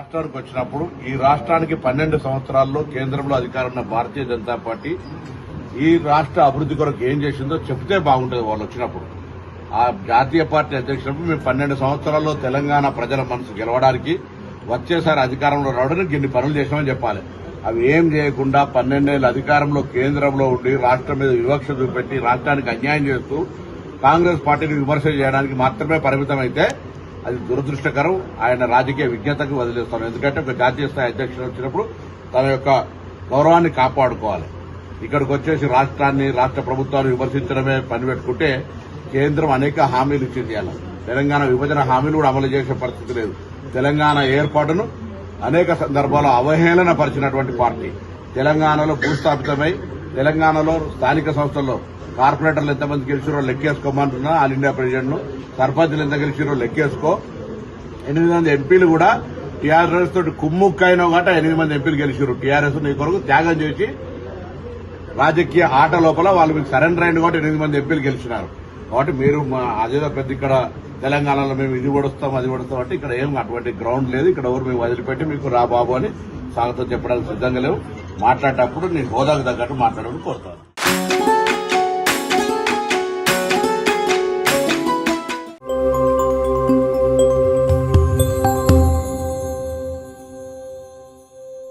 రాష్ట్రానికి వచ్చినప్పుడు ఈ రాష్ట్రానికి 12 సంవత్సరాల్లో కేంద్రంలో అధికారం ఉన్న భారతీయ జనతా పార్టీ ఈ రాష్ట్ర అభివృద్ది కొరకు ఏం చేసిందో చెప్తే బాగుంటుంది. వాళ్ళు వచ్చినప్పుడు ఆ జాతీయ పార్టీ అధ్యక్షుడు మేము 12 సంవత్సరాల్లో తెలంగాణ ప్రజల మనసు గెలవడానికి వచ్చేసారి అధికారంలో రావడానికి ఇన్ని పనులు చేశామని చెప్పాలి. అవి ఏం చేయకుండా 12 ఏళ్ల అధికారంలో కేంద్రంలో ఉండి రాష్ట్రం మీద వివక్ష చూపెట్టి రాష్ట్రానికి అన్యాయం చేస్తూ కాంగ్రెస్ పార్టీని విమర్శ చేయడానికి మాత్రమే పరిమితమైతే అది దురదృష్టకరం. ఆయన రాజకీయ విజ్ఞతకు వదిలేస్తాను. ఎందుకంటే ఒక జాతీయ స్థాయి అధ్యక్షుడు వచ్చినప్పుడు తన యొక్క గౌరవాన్ని కాపాడుకోవాలి. ఇక్కడికి వచ్చేసి రాష్ట్రాన్ని రాష్ట్ర ప్రభుత్వాన్ని విమర్శించడమే పని పెట్టుకుంటే కేంద్రం అనేక హామీలు ఇచ్చింది. అలా తెలంగాణ విభజన హామీలు కూడా అమలు చేసే పరిస్థితి లేదు. తెలంగాణ ఏర్పాటును అనేక సందర్భాల్లో అవహేళన పరిచినటువంటి పార్టీ తెలంగాణలో భూస్థాపితమై తెలంగాణలో స్థానిక సంస్థల్లో కార్పొరేటర్లు ఎంతమంది గెలిచారో లెక్కేసుకోమంటున్నా. ఆల్ ఇండియా ప్రెసిడెంట్ సర్పంచ్లు ఎంత గెలిచారో లెక్కేసుకో. 8 మంది ఎంపీలు కూడా టీఆర్ఎస్ తోటి కుమ్ముక్కైనా కాబట్టి 8 మంది ఎంపీలు గెలిచారు. టీఆర్ఎస్ నీ కొరకు త్యాగం చేసి రాజకీయ ఆట లోపల వాళ్ళు మీకు సరెండర్ అయిన కాబట్టి 8 మంది ఎంపీలు గెలిచినారు. కాబట్టి మీరు అదేదో పెద్ద ఇక్కడ తెలంగాణలో మేము ఇది ఓడుస్తాం అది ఓడుస్తాం అంటే ఇక్కడ ఏం అటువంటి గ్రౌండ్ లేదు. ఇక్కడ ఎవరు మేము వదిలిపెట్టి మీకు రా బాబు అని స్వాగతం చెప్పడానికి సిద్ధంగా లేవు. మాట్లాడేటప్పుడు నేను హోదాకు తగ్గట్టు మాట్లాడమని కోరుతాను.